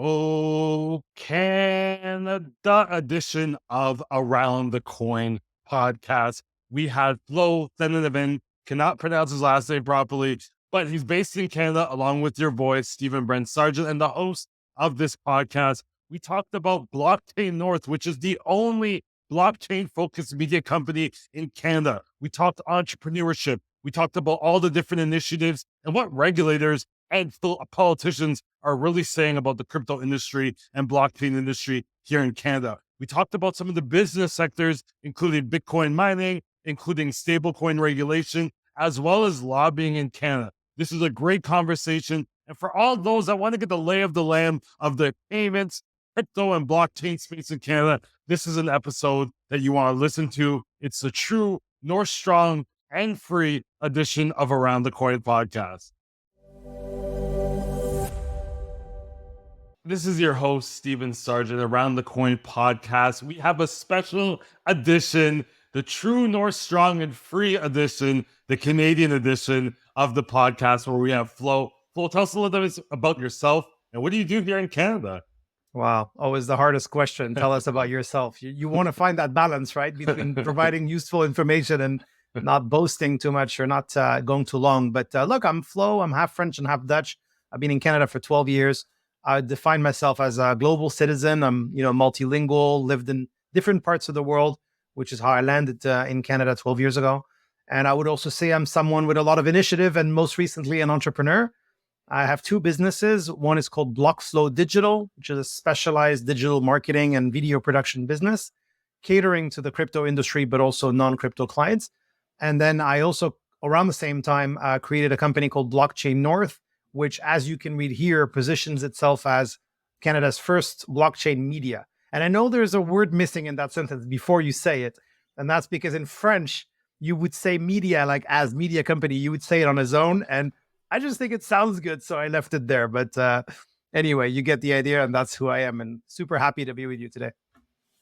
Oh, Canada edition of Around the Coin podcast. We had Flo Thévenin, cannot pronounce his last name properly, but he's based in Canada along with your boy, Stephen Sargeant, and the host of this podcast. We talked about Blockchain North, which is the only blockchain-focused media company in Canada. We talked entrepreneurship. We talked about all the different initiatives and what regulators and politicians are really saying about the crypto industry and blockchain industry here in Canada. We talked about some of the business sectors, including Bitcoin mining, including stablecoin regulation, as well as lobbying in Canada. This is a great conversation. And for all those that want to get the lay of the land of the payments, crypto, and blockchain space in Canada, this is an episode that you want to listen to. It's a true, North Strong, and free edition of Around the Coin podcast. This is your host, Stephen Sargeant, Around the Coin podcast. We have a special edition, the true North Strong and free edition, the Canadian edition of the podcast, where we have Flo. Flo, tell us a little bit about yourself and what do you do here in Canada? Wow, always the hardest question. Tell us about yourself. You want to find that balance, right, between providing useful information and not boasting too much or not going too long. But look, I'm Flo. I'm half French and half Dutch. I've been in Canada for 12 years. I define myself as a global citizen. I'm, multilingual, lived in different parts of the world, which is how I landed in Canada 12 years ago. And I would also say I'm someone with a lot of initiative and most recently an entrepreneur. I have two businesses. One is called BlockFlo Digital, which is a specialized digital marketing and video production business, catering to the crypto industry, but also non-crypto clients. And then I also, around the same time, created a company called Blockchain North, which, as you can read here, positions itself as Canada's first blockchain media. And I know there's a word missing in that sentence before you say it. And that's because in French, you would say media, like as media company, you would say it on its own. And I just think it sounds good, so I left it there. But anyway, you get the idea, and that's who I am. And super happy to be with you today.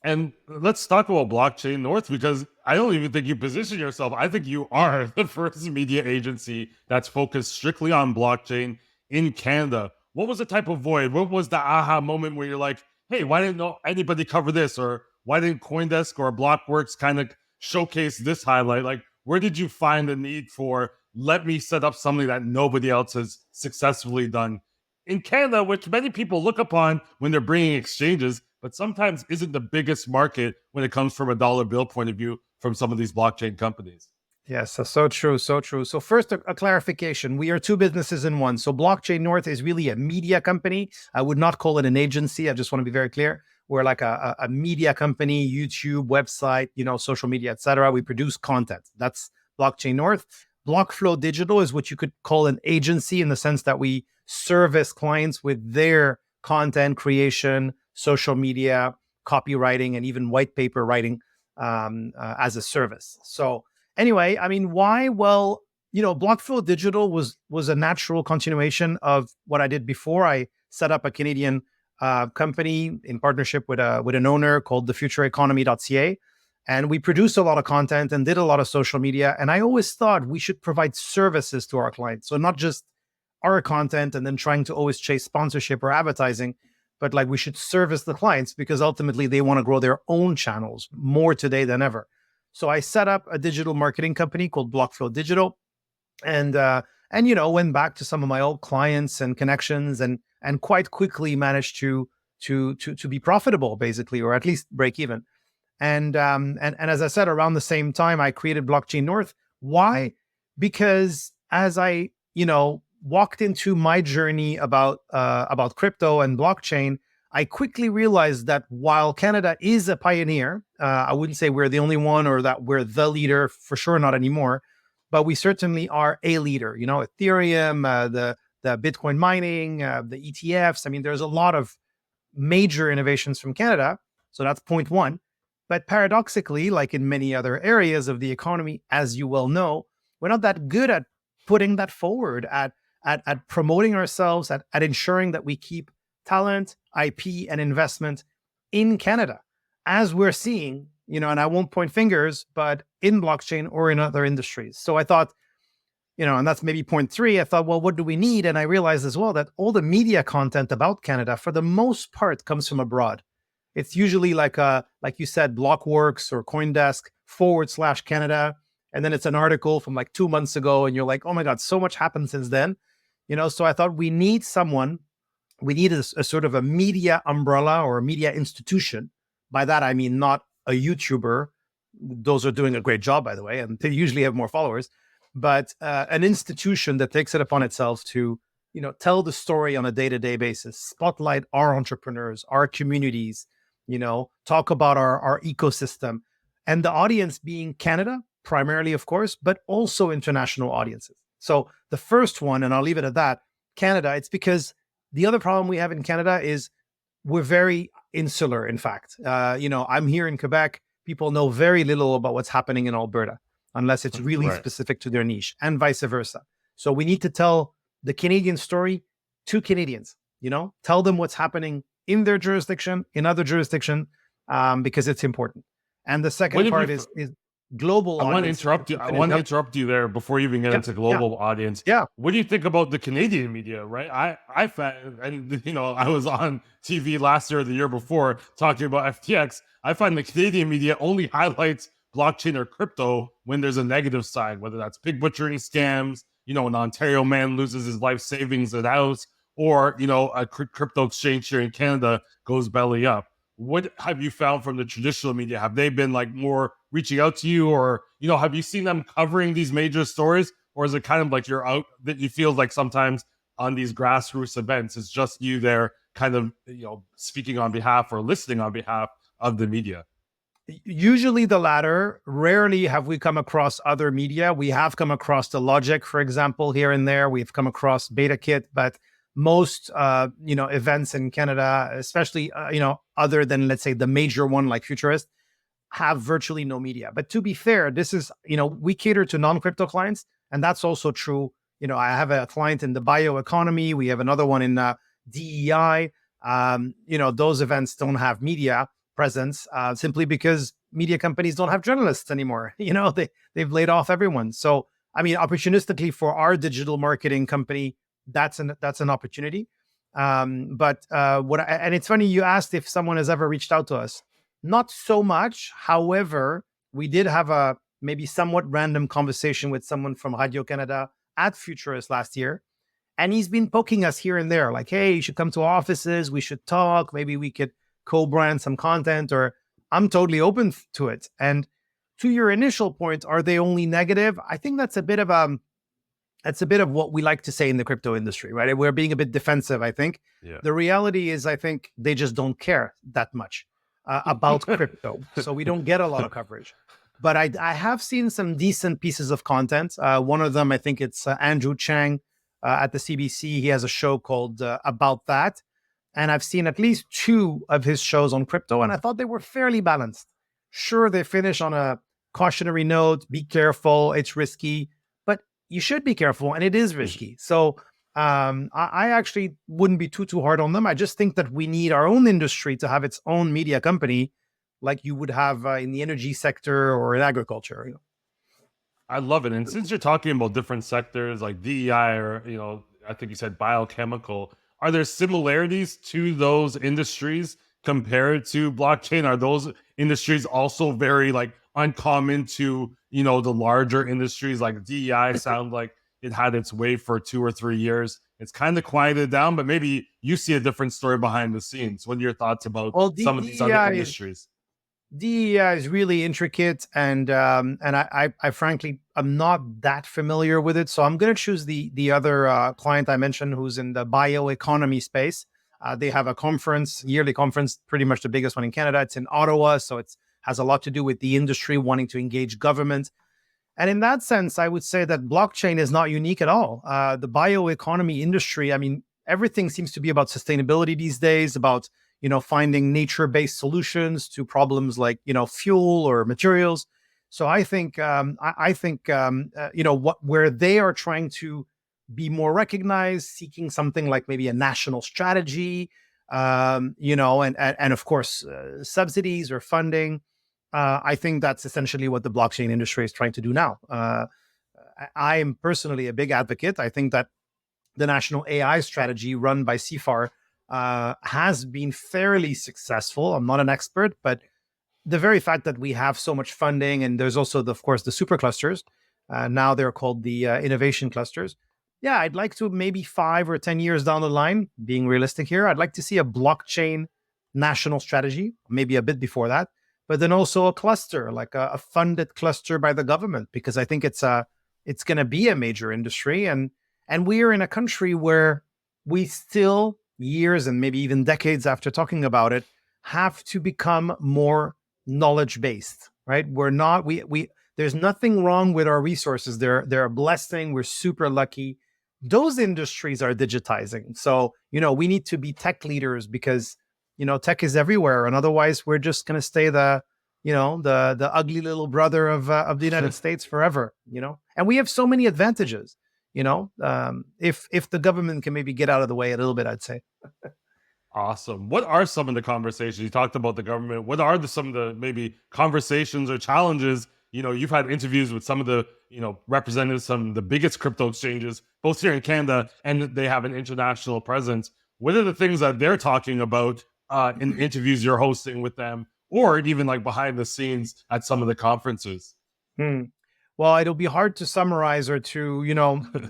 And let's talk about Blockchain North, because I don't even think you position yourself. I think you are the first media agency that's focused strictly on blockchain in Canada. What was the type of void? What was the aha moment where you're like, hey, why didn't anybody cover this? Or why didn't CoinDesk or Blockworks kind of showcase this highlight? Like, where did you find the need for, let me set up something that nobody else has successfully done in Canada, which many people look upon when they're bringing exchanges, but sometimes isn't the biggest market when it comes from a dollar bill point of view from some of these blockchain companies? Yes, so true, so true. So first, a clarification. We are two businesses in one. So Blockchain North is really a media company. I would not call it an agency. I just want to be very clear. We're like a media company, YouTube, website, social media, etc. We produce content. That's Blockchain North. BlockFlo Digital is what you could call an agency in the sense that we service clients with their content creation, social media, copywriting, and even white paper writing as a service. So anyway, I mean, why? Well, BlockFlo Digital was a natural continuation of what I did before. I set up a Canadian company in partnership with an owner called thefutureeconomy.ca. And we produced a lot of content and did a lot of social media. And I always thought we should provide services to our clients. So not just our content and then trying to always chase sponsorship or advertising, but like we should service the clients because ultimately they want to grow their own channels more today than ever. So I set up a digital marketing company called BlockFlo Digital and went back to some of my old clients and connections and quite quickly managed to be profitable basically, or at least break even. And as I said, around the same time, I created Blockchain North. Why? Because as I, walked into my journey about crypto and blockchain, I quickly realized that while Canada is a pioneer, I wouldn't say we're the only one or that we're the leader, for sure not anymore, but we certainly are a leader. Ethereum, the Bitcoin mining, the ETFs. I mean, there's a lot of major innovations from Canada. So that's point one. But paradoxically, like in many other areas of the economy, as you well know, we're not that good at putting that forward, at promoting ourselves, at ensuring that we keep talent, IP, and investment in Canada, as we're seeing, and I won't point fingers, but in blockchain or in other industries. So I thought, and that's maybe point three. I thought, well, what do we need? And I realized as well that all the media content about Canada, for the most part, comes from abroad. It's usually like you said, Blockworks or CoinDesk /Canada, and then it's an article from like 2 months ago, and you're like, oh my god, so much happened since then. So I thought we need a sort of a media umbrella or a media institution. By that I mean not a YouTuber. Those are doing a great job, by the way, and they usually have more followers. But an institution that takes it upon itself to, tell the story on a day-to-day basis, spotlight our entrepreneurs, our communities, talk about our ecosystem, and the audience being Canada primarily, of course, but also international audiences. So the first one, and I'll leave it at that, Canada, it's because the other problem we have in Canada is we're very insular, in fact. I'm here in Quebec. People know very little about what's happening in Alberta, unless it's really specific to their niche, and vice versa. So we need to tell the Canadian story to Canadians, tell them what's happening in their jurisdiction, in other jurisdiction, because it's important. And the second part is global audience. I want to interrupt you there before you even get into global audience. Yeah. What do you think about the Canadian media, right? I found, and I was on TV last year or the year before talking about FTX. I find the Canadian media only highlights blockchain or crypto when there's a negative side, whether that's pig butchering scams, an Ontario man loses his life savings at house, or, a crypto exchange here in Canada goes belly up. What have you found from the traditional media? Have they been like more reaching out to you, or, have you seen them covering these major stories? Or is it kind of like you're out, that you feel like sometimes on these grassroots events, it's just you there kind of, speaking on behalf or listening on behalf of the media? Usually the latter. Rarely have we come across other media. We have come across the Logic, for example, here and there. We've come across BetaKit, but most, events in Canada, especially, other than, let's say, the major one like Futurist, have virtually no media. But to be fair, this is, we cater to non-crypto clients, and that's also true. I have a client in the bioeconomy. We have another one in DEI. Those events don't have media presence simply because media companies don't have journalists anymore. They've laid off everyone. So, opportunistically for our digital marketing company, that's an opportunity. And it's funny you asked if someone has ever reached out to us. Not so much. However, we did have a maybe somewhat random conversation with someone from Radio Canada at Futurist last year. And he's been poking us here and there, like, hey, you should come to our offices. We should talk. Maybe we could co-brand some content, or I'm totally open to it. And to your initial point, are they only negative? I think that's a bit of what we like to say in the crypto industry, right? We're being a bit defensive, I think. Yeah. The reality is, I think they just don't care that much about crypto. So we don't get a lot of coverage. But I have seen some decent pieces of content. One of them, I think it's Andrew Chang at the CBC. He has a show called About That. And I've seen at least 2 of his shows on crypto, and I thought they were fairly balanced. Sure, they finish on a cautionary note, be careful, it's risky, but you should be careful, and it is risky. So I actually wouldn't be too hard on them. I just think that we need our own industry to have its own media company, like you would have in the energy sector or in agriculture. I love it. And since you're talking about different sectors like DEI or, I think you said biochemical, are there similarities to those industries compared to blockchain? Are those industries also very like uncommon to, the larger industries? Like DEI sound like it had its way for 2 or 3 years. It's kind of quieted down, but maybe you see a different story behind the scenes. What are your thoughts about some of these other industries? DEI is really intricate, and I frankly I'm not that familiar with it, so I'm going to choose the other client I mentioned, who's in the bioeconomy space. They have a yearly conference, pretty much the biggest one in Canada. It's in Ottawa, so it has a lot to do with the industry wanting to engage government. And in that sense, I would say that blockchain is not unique at all. The bioeconomy industry, everything seems to be about sustainability these days, about finding nature-based solutions to problems like, fuel or materials. So I think, where they are trying to be more recognized, seeking something like maybe a national strategy, and of course, subsidies or funding. I think that's essentially what the blockchain industry is trying to do now. I am personally a big advocate. I think that the national AI strategy run by CFAR has been fairly successful. I'm not an expert, but the very fact that we have so much funding, and there's also, of course, the super clusters. Now they're called the innovation clusters. Yeah, I'd like to maybe 5 or 10 years down the line, being realistic here, I'd like to see a blockchain national strategy, maybe a bit before that, but then also a cluster, like a funded cluster by the government, because I think it's going to be a major industry, and we are in a country where we still, years and maybe even decades after talking about it, have to become more knowledge based, right? We're not, we there's nothing wrong with our resources. They're a blessing. We're super lucky. Those industries are digitizing. So, we need to be tech leaders because, tech is everywhere. And otherwise we're just going to stay the ugly little brother of the United States forever, and we have so many advantages, if the government can maybe get out of the way a little bit, I'd say. Awesome. What are some of the conversations you talked about the government? What are some of the maybe conversations or challenges? You've had interviews with some of the, representatives, some of the biggest crypto exchanges, both here in Canada, and they have an international presence. What are the things that they're talking about in interviews you're hosting with them, or even like behind the scenes at some of the conferences? Well, it'll be hard to summarize or to,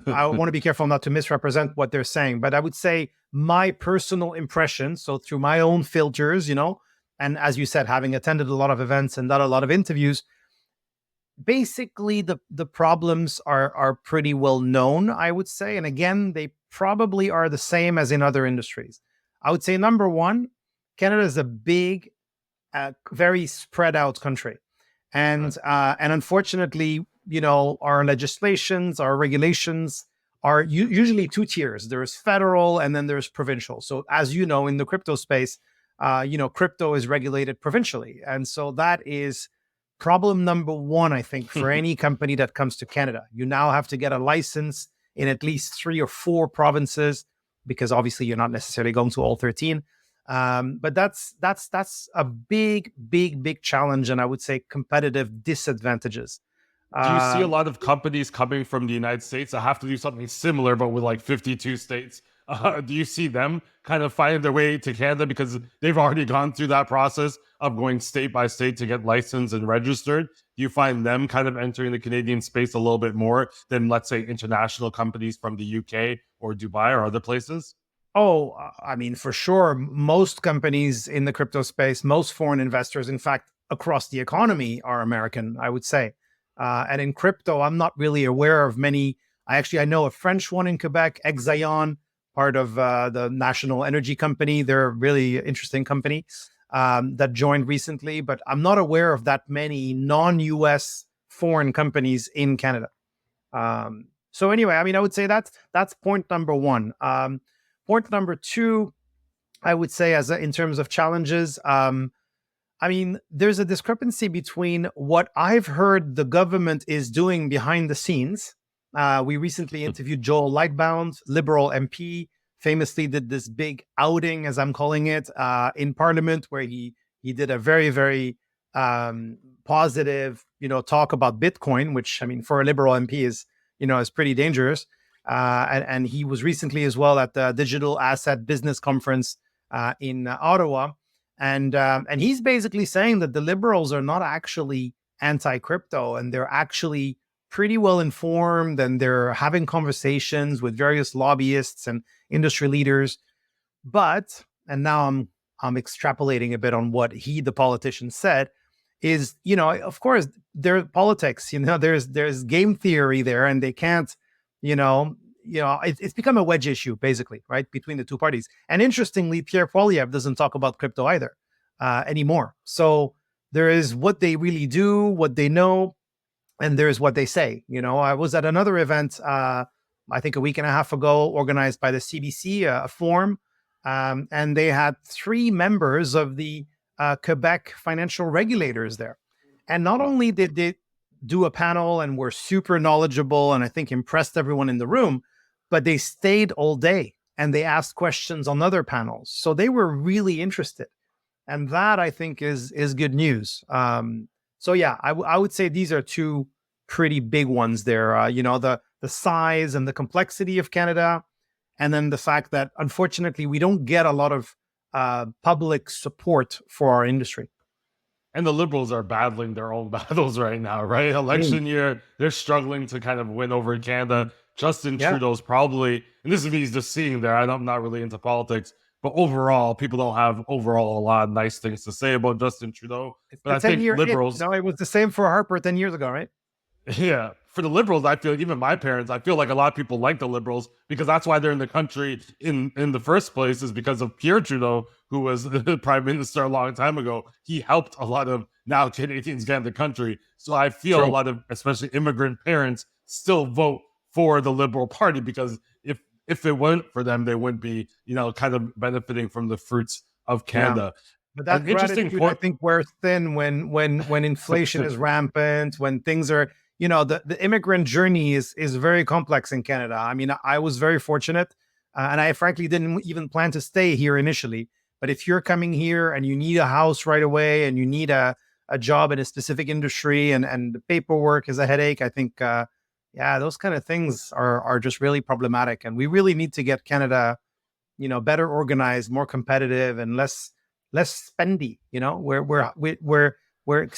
I want to be careful not to misrepresent what they're saying, but I would say my personal impression. So through my own filters, and as you said, having attended a lot of events and done a lot of interviews, basically the problems are pretty well known, I would say. And again, they probably are the same as in other industries. I would say number one, Canada is a big, very spread out country. And unfortunately, our legislations, our regulations are usually 2 tiers. There's federal and then there's provincial. So as you know, in the crypto space, crypto is regulated provincially. And so that is problem number one, I think, for any company that comes to Canada. You now have to get a license in at least 3 or 4 provinces, because obviously you're not necessarily going to all 13. But that's a big challenge, and I would say competitive disadvantages. Do you see a lot of companies coming from the United States that have to do something similar, but with like 52 states? Do you see them kind of finding their way to Canada because they've already gone through that process of going state by state to get licensed and registered? Do you find them kind of entering the Canadian space a little bit more than, let's say, international companies from the UK or Dubai or other places? Oh, I mean, for sure. Most companies in the crypto space, most foreign investors, in fact, across the economy are American, I would say. And in crypto, I'm not really aware of many. I know a French one in Quebec, Exaion, part of the National Energy Company. They're a really interesting company that joined recently, but I'm not aware of that many non-US foreign companies in Canada. So anyway, I mean, I would say that's point number one. Point number two, I would say, in terms of challenges, I mean, there's a discrepancy between what I've heard the government is doing behind the scenes. We recently interviewed Joel Lightbound, Liberal MP, famously did this big outing, as I'm calling it, in Parliament, where he did a very positive, talk about Bitcoin, which, I mean, for a Liberal MP is pretty dangerous. And he was recently as well at the Digital Asset Business Conference in Ottawa. And he's basically saying that the Liberals are not actually anti-crypto, and they're actually pretty well informed, and they're having conversations with various lobbyists and industry leaders. But, and now I'm extrapolating a bit on what the politician said, is, of course, there's politics, there's game theory there, and they can't, it's become a wedge issue, basically, right, between the two parties. And interestingly, Pierre Poilievre doesn't talk about crypto either anymore. So there is what they really do, what they know, and there's what they say. I was at another event, I think a week and a half ago, organized by the CBC, a forum, and they had 3 members of the Quebec financial regulators there. And not only did they do a panel and were super knowledgeable and I think impressed everyone in the room, but they stayed all day and they asked questions on other panels. So they were really interested. And that, I think, is good news. So yeah, I would say these are two pretty big ones there. The size and the complexity of Canada, and then the fact that unfortunately we don't get a lot of public support for our industry. And the Liberals are battling their own battles right now, right? Election year, they're struggling to kind of win over Canada. Justin Yeah. Trudeau's probably, and this is me just seeing there, I'm not really into politics, but overall, people don't have overall a lot of nice things to say about Justin Trudeau. It's But the I think 10-year hit. Liberals, It was the same for Harper 10 years ago, right? yeah, for the Liberals, I feel, even my parents, I feel like a lot of people like the Liberals because that's why they're in the country in the first place, is because of Pierre Trudeau, who was the prime minister a long time ago. He helped a lot of now Canadians get in the country. So I feel a True. lot of, especially immigrant parents, still vote for the Liberal Party because if it weren't for them, they wouldn't be, kind of benefiting from the fruits of Yeah. Canada. But that An interesting gratitude, I point. think, wears thin when inflation is rampant, when things are, the immigrant journey is very complex in Canada. I mean, I was very fortunate, and I frankly didn't even plan to stay here initially. But if you're coming here and you need a house right away, and you need a job in a specific industry, and the paperwork is a headache, I think, those kind of things are just really problematic. And we really need to get Canada, better organized, more competitive, and less spendy. We're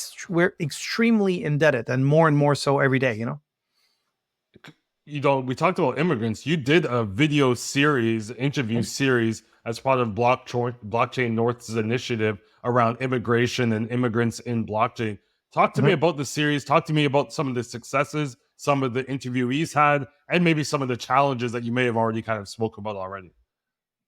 extremely indebted, and more so every day. We talked about immigrants. You did a video series, interview series, as part of Blockchain North's initiative around immigration and immigrants in blockchain. Talk to me about the series. Talk to me about some of the successes some of the interviewees had, and maybe some of the challenges that you may have already kind of spoke about already.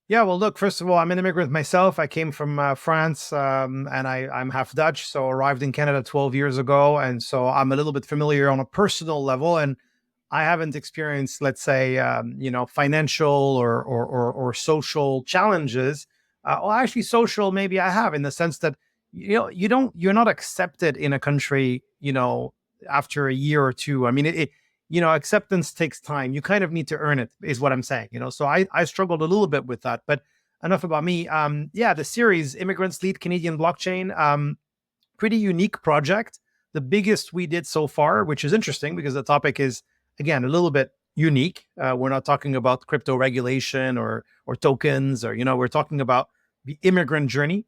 Yeah, well, look, first of all, I'm an immigrant myself. I came from France, and I'm half Dutch, so arrived in Canada 12 years ago. And so I'm a little bit familiar on a personal level. And I haven't experienced, let's say, financial or social challenges. Well, actually, social, maybe I have, in the sense that, you're not accepted in a country, after a year or two. I mean, acceptance takes time. You kind of need to earn it, is what I'm saying. So I struggled a little bit with that. But enough about me. The series Immigrants Lead Canadian Blockchain, pretty unique project. The biggest we did so far, which is interesting because the topic is, again, a little bit unique. We're not talking about crypto regulation or tokens, or we're talking about the immigrant journey.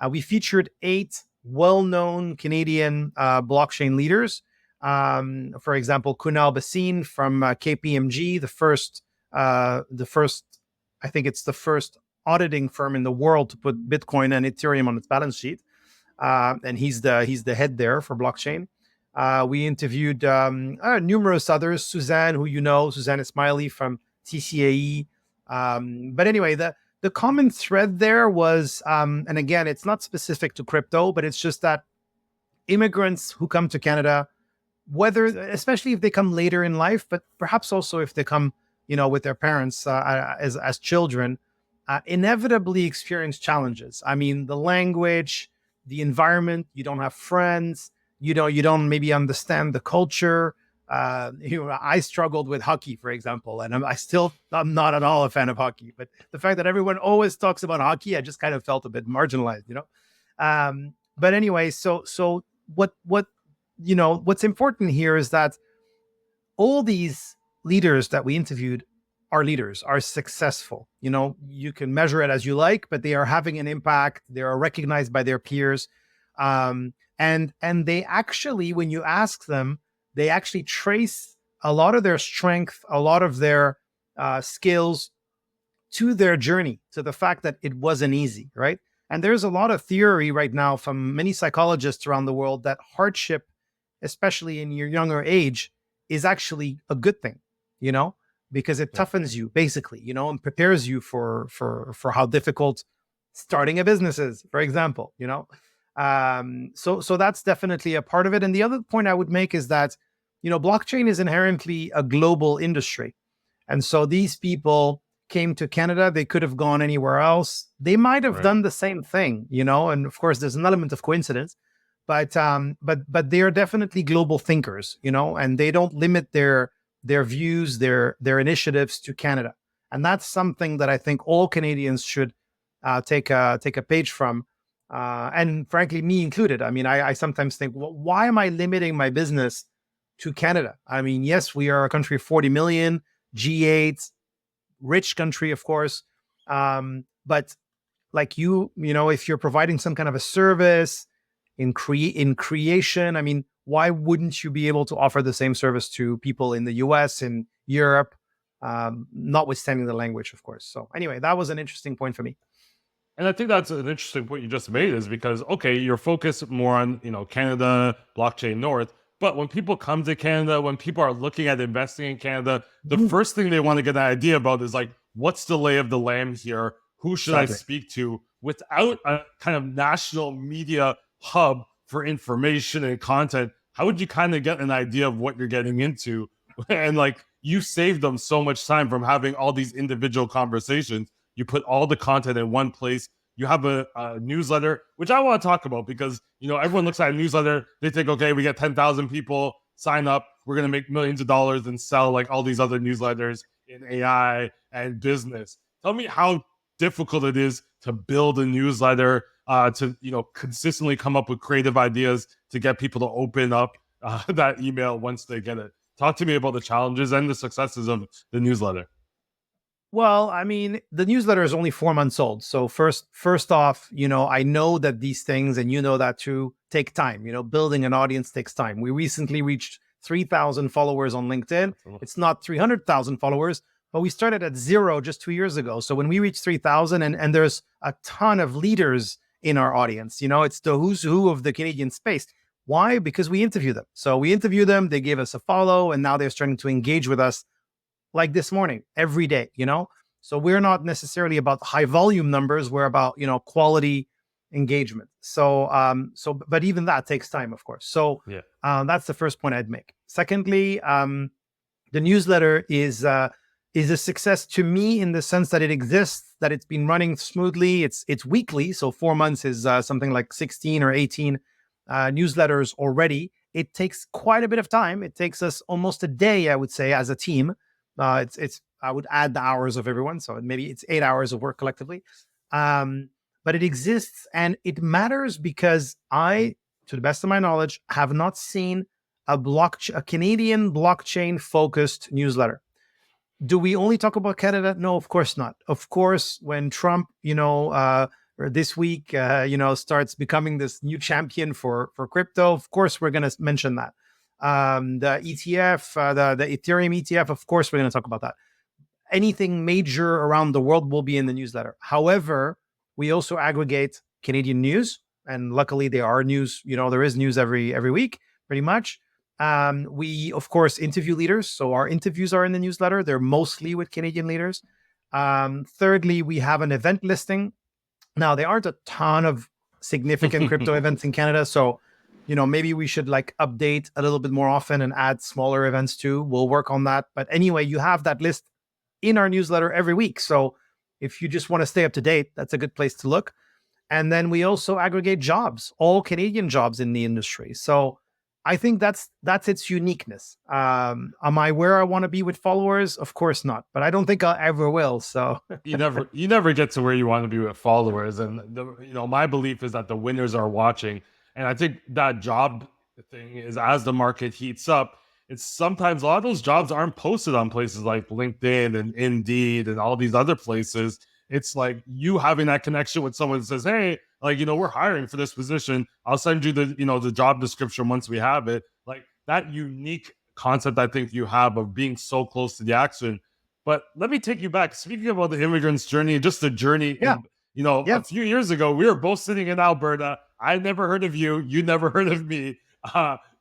We featured 8 well-known Canadian blockchain leaders. For example, Kunal Bhasin from KPMG, the first, I think it's the first auditing firm in the world to put Bitcoin and Ethereum on its balance sheet, and he's the head there for blockchain. We interviewed numerous others. Suzanne, who Suzanne Ismaili from TCAE. But anyway, the common thread there was, and again, it's not specific to crypto, but it's just that immigrants who come to Canada, whether, especially if they come later in life, but perhaps also if they come, with their parents as children, inevitably experience challenges. I mean, the language, the environment, you don't have friends, you don't maybe understand the culture. I struggled with hockey, for example, and I'm not at all a fan of hockey, but the fact that everyone always talks about hockey, I just kind of felt a bit marginalized, But anyway, so what's important here is that all these leaders that we interviewed are successful. You can measure it as you like, but they are having an impact. They are recognized by their peers. And they actually, when you ask them, they actually trace a lot of their strength, a lot of their skills to their journey, to the fact that it wasn't easy, right? And there's a lot of theory right now from many psychologists around the world that hardship, especially in your younger age, is actually a good thing, because it toughens you, basically, and prepares you for how difficult starting a business is, for example, So that's definitely a part of it. And the other point I would make is that, blockchain is inherently a global industry. And so these people came to Canada, they could have gone anywhere else. They might have done the same thing, and of course there's an element of coincidence, but they are definitely global thinkers, and they don't limit their views, their initiatives to Canada. And that's something that I think all Canadians should take a page from. And frankly, me included. I mean, I sometimes think, well, why am I limiting my business to Canada. I mean, yes, we are a country of 40 million, G8, rich country, of course. But like if you're providing some kind of a service in creation, I mean, why wouldn't you be able to offer the same service to people in the US and Europe, notwithstanding the language, of course? So anyway, that was an interesting point for me. And I think that's an interesting point you just made, is because, okay, you're focused more on, Canada, blockchain North. But when people come to Canada, when people are looking at investing in Canada, the first thing they want to get an idea about is like, what's the lay of the land here? Who should I speak to? Without a kind of national media hub for information and content, how would you kind of get an idea of what you're getting into? And like, you save them so much time from having all these individual conversations. You put all the content in one place. You have a newsletter, which I want to talk about, because everyone looks at a newsletter, they think, okay, we get 10,000 people sign up, we're going to make millions of dollars and sell like all these other newsletters in AI and business. Tell me how difficult it is to build a newsletter, to consistently come up with creative ideas to get people to open up that email once they get it. Talk to me about the challenges and the successes of the newsletter. Well, I mean, the newsletter is only 4 months old. So first off, I know that these things, and that too, take time. Building an audience takes time. We recently reached 3,000 followers on LinkedIn. It's not 300,000 followers, but we started at 0 just 2 years ago. So when we reached 3,000, and there's a ton of leaders in our audience, it's the who's who of the Canadian space. Why? Because we interview them. So we interview them, they gave us a follow, and now they're starting to engage with us like this morning, every day, So we're not necessarily about high volume numbers. We're about, quality engagement. So, but even that takes time, of course. So that's the first point I'd make. Secondly, the newsletter is a success to me in the sense that it exists, that it's been running smoothly. It's weekly. So 4 months is something like 16 or 18 newsletters already. It takes quite a bit of time. It takes us almost a day, I would say, as a team. I would add the hours of everyone, so maybe it's 8 hours of work collectively. But it exists, and it matters because I, to the best of my knowledge, have not seen a Canadian blockchain-focused newsletter. Do we only talk about Canada? No, of course not. Of course, when Trump, or this week, starts becoming this new champion for crypto, of course we're going to mention that. The ETF, the Ethereum ETF, of course, we're going to talk about that. Anything major around the world will be in the newsletter. However, we also aggregate Canadian news, and luckily there are news. There is news every week, pretty much. We, of course, interview leaders, so our interviews are in the newsletter. They're mostly with Canadian leaders. Thirdly, we have an event listing. Now, there aren't a ton of significant crypto events in Canada, so maybe we should update a little bit more often and add smaller events too. We'll work on that. But anyway, you have that list in our newsletter every week. So if you just want to stay up to date, that's a good place to look. And then we also aggregate jobs, all Canadian jobs in the industry. So I think that's its uniqueness. Am I where I want to be with followers? Of course not, but I don't think I ever will. So you never get to where you want to be with followers. And my belief is that the winners are watching. And I think that job thing is, as the market heats up, it's sometimes a lot of those jobs aren't posted on places like LinkedIn and Indeed and all these other places. It's like you having that connection with someone that says, hey, we're hiring for this position. I'll send you the job description once we have it. Like that unique concept I think you have of being so close to the action. But let me take you back. Speaking about the immigrant's journey, just the journey. Yeah. A few years ago, we were both sitting in Alberta. I never heard of you. You never heard of me.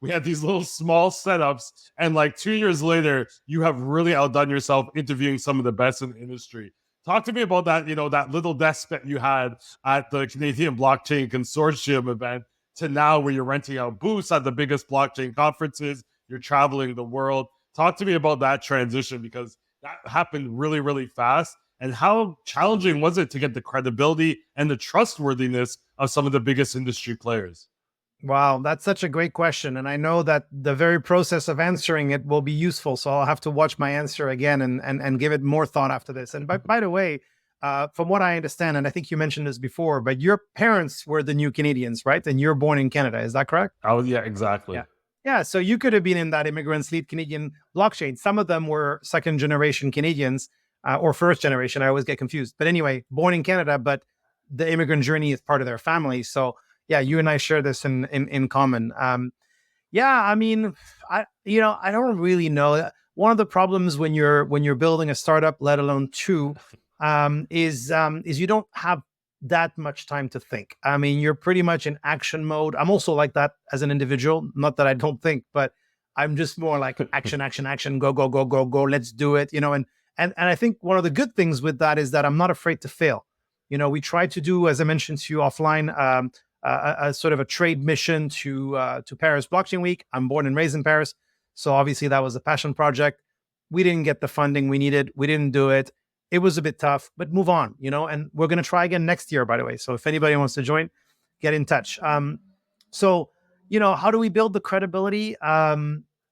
We had these little small setups. And 2 years later, you have really outdone yourself interviewing some of the best in the industry. Talk to me about that, that little desk that you had at the Canadian Blockchain Consortium event to now where you're renting out booths at the biggest blockchain conferences. You're traveling the world. Talk to me about that transition, because that happened really, really fast. And how challenging was it to get the credibility and the trustworthiness of some of the biggest industry players? Wow, that's such a great question. And I know that the very process of answering it will be useful. So I'll have to watch my answer again and give it more thought after this. And by the way, from what I understand, and I think you mentioned this before, but your parents were the new Canadians, right? And you're born in Canada. Is that correct? Oh, yeah, exactly. Yeah. Yeah, so you could have been in that Immigrants Lead Canadian blockchain. Some of them were second generation Canadians or first generation. I always get confused. But anyway, born in Canada, but the immigrant journey is part of their family. So yeah, you and I share this in common. Yeah, I mean, I don't really know. One of the problems when you're building a startup, let alone two, is you don't have that much time to think. I mean, you're pretty much in action mode. I'm also like that as an individual. Not that I don't think, but I'm just more like action, action, action, go, go, go, go, go. Let's do it. And I think one of the good things with that is that I'm not afraid to fail. We try to do, as I mentioned to you offline, a sort of a trade mission to Paris Blockchain Week. I'm born and raised in Paris, so obviously that was a passion project. We didn't get the funding we needed. We didn't do it. It was a bit tough, but move on, and we're going to try again next year, by the way. So if anybody wants to join, get in touch. So, how do we build the credibility?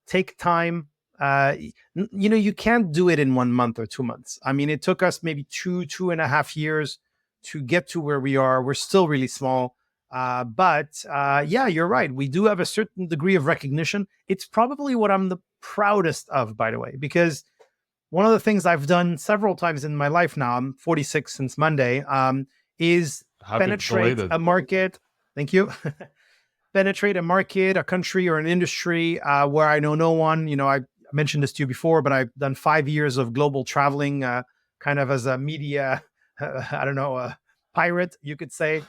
Take time. You can't do it in 1 month or 2 months. I mean, it took us maybe 2.5 years to get to where we are. We're still really small. But yeah, you're right. We do have a certain degree of recognition. It's probably what I'm the proudest of, by the way, because one of the things I've done several times in my life now, I'm 46 since Monday, is Happy penetrate belated. a market. Thank you. Penetrate a market, a country, or an industry where I know no one. I mentioned this to you before, but I've done 5 years of global traveling, kind of as a media, I don't know, a pirate, you could say.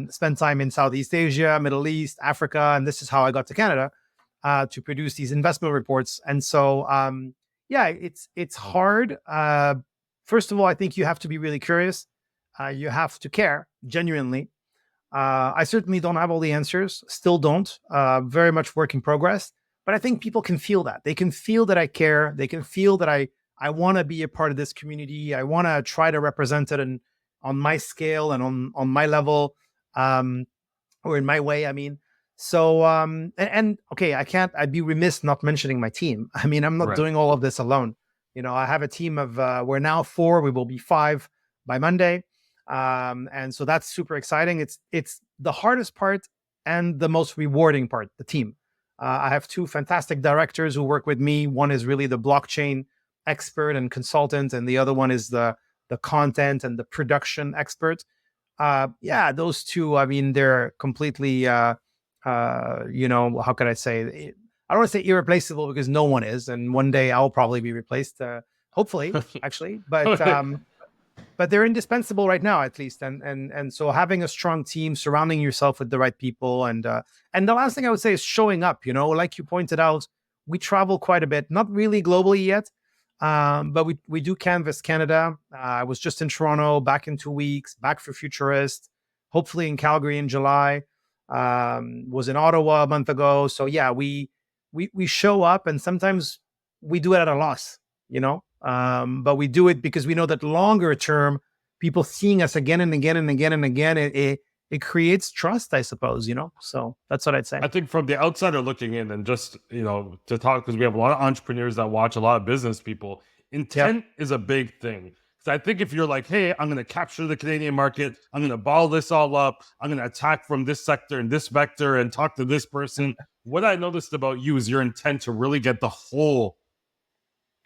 Spent time in Southeast Asia, Middle East, Africa, and this is how I got to Canada to produce these investment reports. And so, yeah, it's hard. First of all, I think you have to be really curious. You have to care genuinely. I certainly don't have all the answers, still don't. Very much work in progress. But I think people can feel that. They can feel that I care. They can feel that I want to be a part of this community. I want to try to represent it on my scale and on my level, or in my way. I mean, so and okay, I'd be remiss not mentioning my team. I mean, I'm not Right. doing all of this alone. I have a team of we're now 4. We will be 5 by Monday. And so that's super exciting. It's the hardest part and the most rewarding part, the team. I have 2 fantastic directors who work with me. One is really the blockchain expert and consultant, and the other one is the content and the production expert. Yeah, those 2, I mean, they're completely, how can I say? I don't want to say irreplaceable because no one is, and one day I'll probably be replaced, hopefully, actually. But they're indispensable right now, at least. And so having a strong team, surrounding yourself with the right people, and the last thing I would say is showing up. Like you pointed out, we travel quite a bit, not really globally yet, but we do canvas Canada. I was just in Toronto, back in 2 weeks, back for Futurist, hopefully in Calgary in July. Was in Ottawa a month ago. So yeah, we show up, and sometimes we do it at a loss, but we do it because we know that longer term, people seeing us again and again and again and again, it creates trust, I suppose, So that's what I'd say. I think from the outsider looking in, and just, to talk, because we have a lot of entrepreneurs that watch, a lot of business people, intent is a big thing. So I think if you're like, hey, I'm going to capture the Canadian market, I'm going to ball this all up, I'm going to attack from this sector and this vector and talk to this person. What I noticed about you is your intent to really get the whole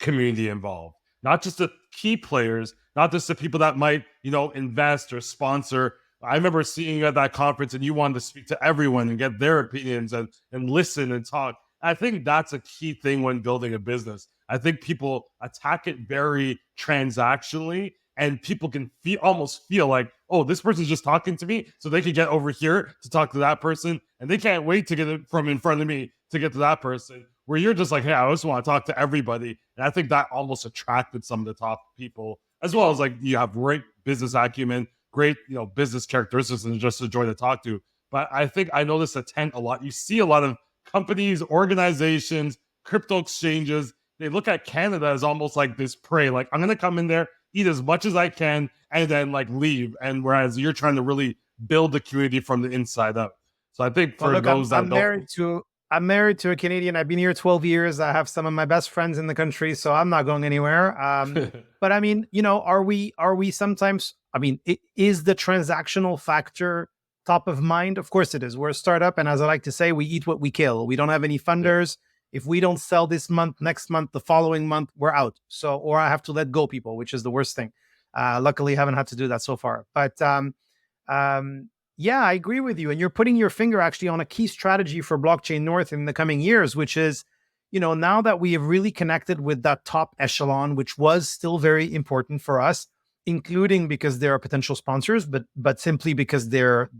community involved, not just the key players, not just the people that might, invest or sponsor. I remember seeing you at that conference, and you wanted to speak to everyone and get their opinions and listen and talk. I think that's a key thing when building a business. I think people attack it very transactionally, and people can almost feel like, oh, this person's just talking to me, so they can get over here to talk to that person, and they can't wait to get it from in front of me to get to that person. Where you're just like, hey, I just want to talk to everybody. And I think that almost attracted some of the top people, as well as like you have great business acumen, great, business characteristics, and just a joy to talk to. But I think I notice a tent a lot. You see a lot of companies, organizations, crypto exchanges. They look at Canada as almost like this prey. Like, I'm going to come in there, eat as much as I can, and then like leave. And whereas you're trying to really build the community from the inside up. So I think for those that I'm married to a Canadian. I've been here 12 years. I have some of my best friends in the country, so I'm not going anywhere. But I mean, are we sometimes, I mean, is the transactional factor top of mind? Of course it is. We're a startup, and as I like to say, we eat what we kill. We don't have any funders. If we don't sell this month, next month, the following month, we're out. So, or I have to let go people, which is the worst thing. Luckily, haven't had to do that so far. But yeah, I agree with you. And you're putting your finger actually on a key strategy for Blockchain North in the coming years, which is, now that we have really connected with that top echelon, which was still very important for us, including because they're potential sponsors, but simply because they're,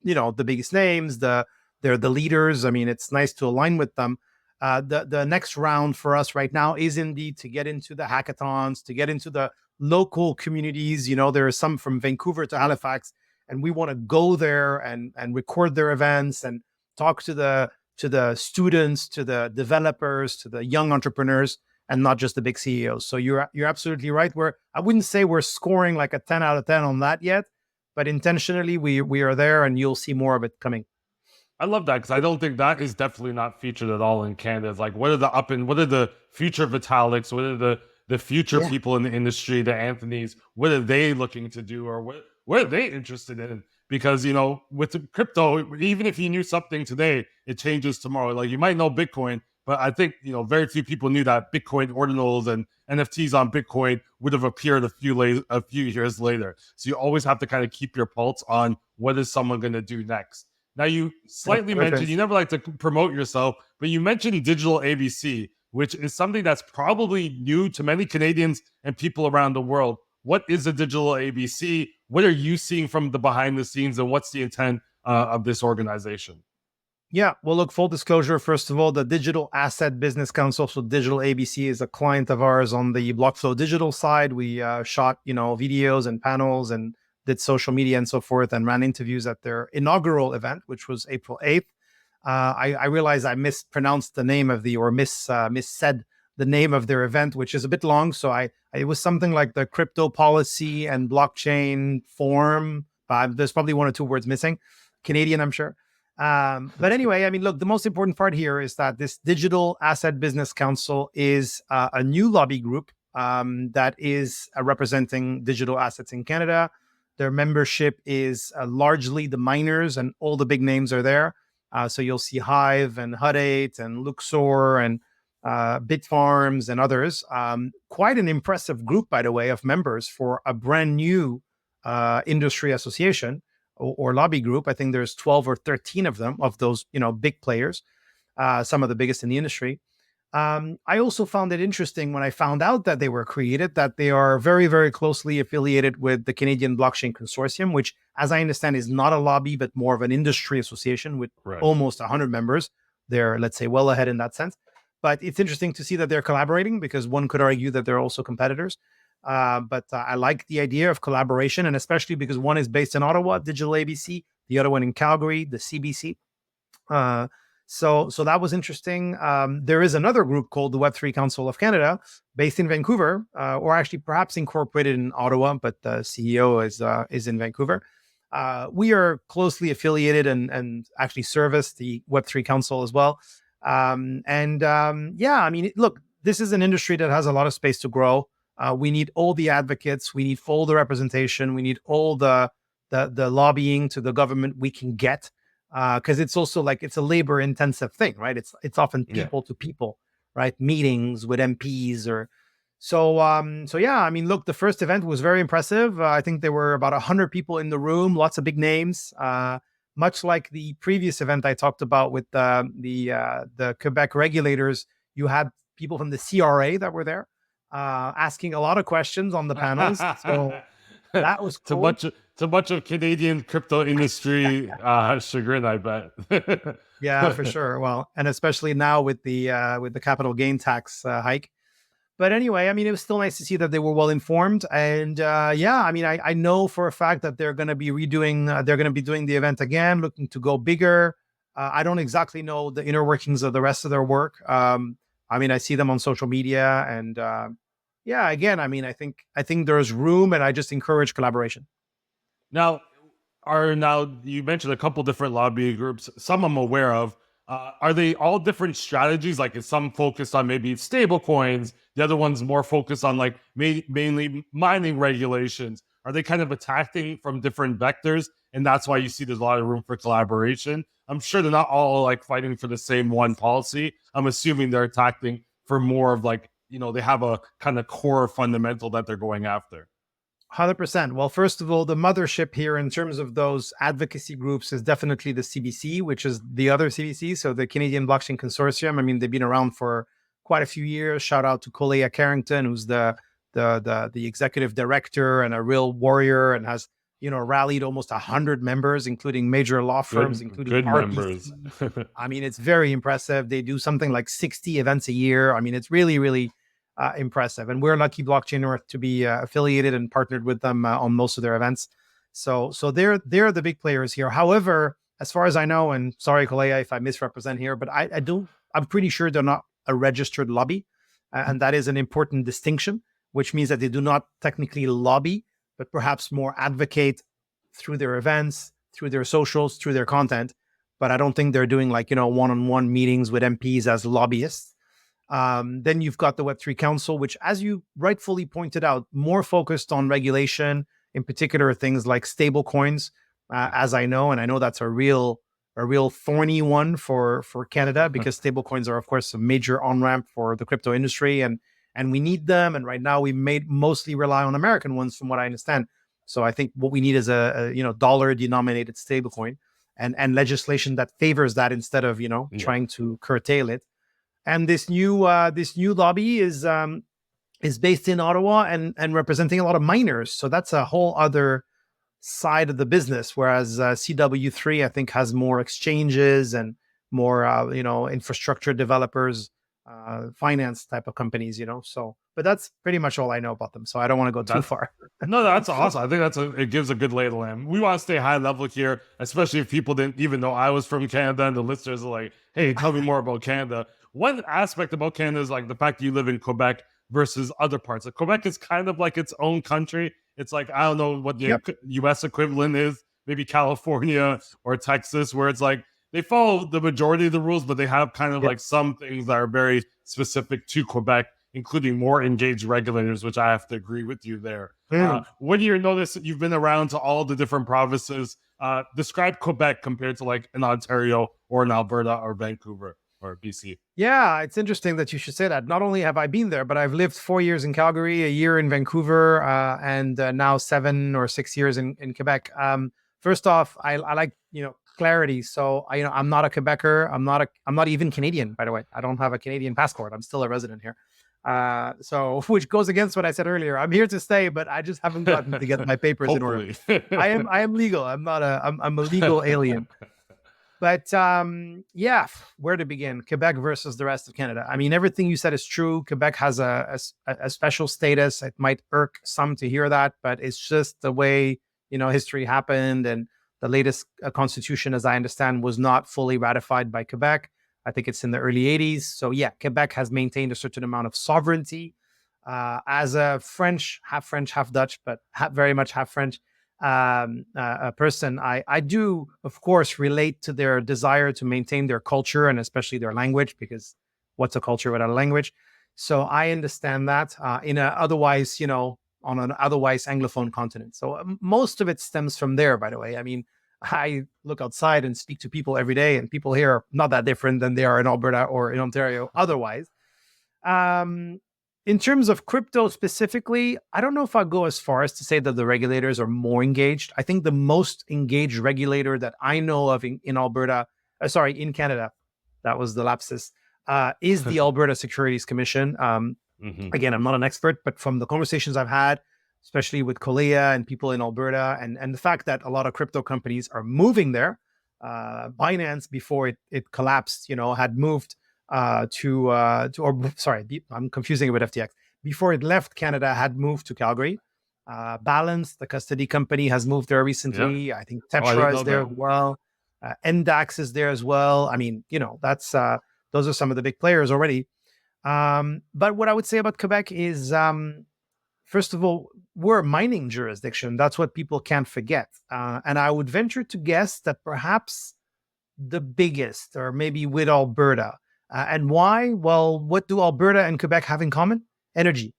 the biggest names, they're the leaders. I mean, it's nice to align with them. The next round for us right now is indeed to get into the hackathons, to get into the local communities. There are some from Vancouver to Halifax, and we want to go there and record their events and talk to the students, to the developers, to the young entrepreneurs, and not just the big CEOs. So you're absolutely right. I wouldn't say we're scoring like a 10 out of 10 on that yet, but intentionally we are there, and you'll see more of it coming. I love that, because I don't think that is definitely not featured at all in Canada. It's like, what are the future Vitaliks? What are the future people in the industry, the Anthonys? What are they looking to do, or what are they interested in? Because, with the crypto, even if you knew something today, it changes tomorrow. Like, you might know Bitcoin, but I think, very few people knew that Bitcoin ordinals and NFTs on Bitcoin would have appeared a few years later. So you always have to kind of keep your pulse on what is someone going to do next. Now, you slightly mentioned, you never like to promote yourself, but you mentioned digital ABC, which is something that's probably new to many Canadians and people around the world. What is a digital ABC? What are you seeing from the behind the scenes, and what's the intent of this organization? Yeah, well, look, full disclosure, first of all, the Digital Asset Business Council, so Digital ABC, is a client of ours on the BlockFlo digital side. We shot, videos and panels and did social media and so forth, and ran interviews at their inaugural event, which was April 8th. I realized I mispronounced the name of missaid the name of their event, which is a bit long. So it was something like the Crypto Policy and Blockchain Forum. There's probably one or two words missing. Canadian, I'm sure. But anyway, I mean, look, the most important part here is that this Digital Asset Business Council is a new lobby group that is representing digital assets in Canada. Their membership is largely the miners, and all the big names are there. So you'll see Hive and Hut 8 and Luxor and Bitfarms and others. Quite an impressive group, by the way, of members for a brand new industry association or lobby group. I think there's 12 or 13 of them, of those, big players, some of the biggest in the industry. I also found it interesting when I found out that they were created, that they are very, very closely affiliated with the Canadian Blockchain Consortium, which, as I understand, is not a lobby, but more of an industry association with almost 100 members. They're, let's say, well ahead in that sense. But it's interesting to see that they're collaborating, because one could argue that they're also competitors. But I like the idea of collaboration, and especially because one is based in Ottawa, Digital ABC, the other one in Calgary, the CBC. So that was interesting. There is another group called the Web3 Council of Canada, based in Vancouver, or actually perhaps incorporated in Ottawa, but the CEO is in Vancouver. We are closely affiliated and actually service the Web3 Council as well. Yeah, I mean, look, this is an industry that has a lot of space to grow. We need all the advocates. We need all the representation. We need all the lobbying to the government we can get. Because it's also like, it's a labor intensive thing, right? It's often people to people, right? Meetings with MPs or so. Yeah, I mean, look, the first event was very impressive. I think there were about 100 people in the room, lots of big names. Much like the previous event I talked about with the Quebec regulators, you had people from the CRA that were there asking a lot of questions on the panels. So that was cool. It's a bunch of Canadian crypto industry chagrin, I bet. Yeah, for sure. Well, and especially now with the capital gain tax hike. But anyway, I mean, it was still nice to see that they were well informed. And yeah, I mean, I know for a fact that they're going to be they're going to be doing the event again, looking to go bigger. I don't exactly know the inner workings of the rest of their work. I mean, I see them on social media, and yeah, again, I mean, I think there's room, and I just encourage collaboration. Now, you mentioned a couple different lobby groups. Some I'm aware of. Are they all different strategies? Like, is some focused on maybe stable coins? The other one's more focused on like mainly mining regulations. Are they kind of attacking from different vectors? And that's why you see there's a lot of room for collaboration. I'm sure they're not all like fighting for the same one policy. I'm assuming they're attacking for more of like, they have a kind of core fundamental that they're going after. 100%. Well, first of all, the mothership here in terms of those advocacy groups is definitely the CBC, which is the other CBC, so the Canadian Blockchain Consortium. I mean, they've been around for quite a few years. Shout out to Colea Carrington, who's the executive director and a real warrior, and has rallied almost 100 members, including major law firms, including good RBC. members. I mean, it's very impressive. They do something like 60 events a year. I mean, it's really, really impressive. And we're lucky, Blockchain North, to be affiliated and partnered with them on most of their events. So they're the big players here. However, as far as I know, and sorry, Kalea, if I misrepresent here, but I'm pretty sure they're not a registered lobby. And that is an important distinction, which means that they do not technically lobby, but perhaps more advocate through their events, through their socials, through their content. But I don't think they're doing like, one-on-one meetings with MPs as lobbyists. Then you've got the Web3 Council, which, as you rightfully pointed out, more focused on regulation, in particular things like stablecoins, as I know, and I know that's a real thorny one for Canada, because stablecoins are, of course, a major on-ramp for the crypto industry, and we need them. And right now we mostly rely on American ones, from what I understand. So I think what we need is a dollar-denominated stablecoin, and legislation that favors that instead of trying to curtail it. And this new lobby is based in Ottawa and representing a lot of miners. So that's a whole other side of the business. Whereas CW3, I think, has more exchanges and more infrastructure developers, finance type of companies. So, but that's pretty much all I know about them. So I don't want to go too far. No, that's awesome. I think it gives a good lay of the land. We want to stay high level here, especially if people didn't even know I was from Canada, and the listeners are like, "Hey, tell me more about Canada." One aspect about Canada is like the fact that you live in Quebec versus other parts. Like, Quebec is kind of like its own country. It's like, I don't know what the US equivalent is, maybe California or Texas, where it's like they follow the majority of the rules, but they have kind of like some things that are very specific to Quebec, including more engaged regulators, which I have to agree with you there. What do you notice? You've been around to all the different provinces. Describe Quebec compared to like an Ontario or an Alberta or Vancouver or BC. Yeah, it's interesting that you should say that. Not only have I been there, but I've lived 4 years in Calgary, a year in Vancouver, and now 7 or 6 years in Quebec. First off, I like clarity. So I'm not a Quebecer. I'm not even Canadian, by the way. I don't have a Canadian passport. I'm still a resident here. So which goes against what I said earlier. I'm here to stay, but I just haven't gotten to get my papers in order. I am legal. I'm a legal alien. But where to begin? Quebec versus the rest of Canada. I mean, everything you said is true. Quebec has a special status. It might irk some to hear that, but it's just the way history happened. And the latest constitution, as I understand, was not fully ratified by Quebec. I think it's in the early 80s. So yeah, Quebec has maintained a certain amount of sovereignty. As a half Dutch, but very much half French a person, I do, of course, relate to their desire to maintain their culture and especially their language, because what's a culture without a language? So I understand that in a otherwise, on an otherwise Anglophone continent. So most of it stems from there, by the way. I mean, I look outside and speak to people every day, and people here are not that different than they are in Alberta or in Ontario otherwise. In terms of crypto specifically, I don't know if I'll go as far as to say that the regulators are more engaged. I think the most engaged regulator that I know of in Canada, that was the lapsus, is the Alberta Securities Commission. Again, I'm not an expert, but from the conversations I've had, especially with Colea and people in Alberta, and the fact that a lot of crypto companies are moving there. Binance, before it collapsed, had moved I'm confusing it with FTX. Before it left Canada, had moved to Calgary. Balance, the custody company, has moved there recently. I think Tetra is there as well. Endax is there as well. I mean, that's those are some of the big players already. But what I would say about Quebec is, first of all, we're a mining jurisdiction. That's what people can't forget. And I would venture to guess that perhaps the biggest, or maybe with Alberta. And why? Well, what do Alberta and Quebec have in common? Energy.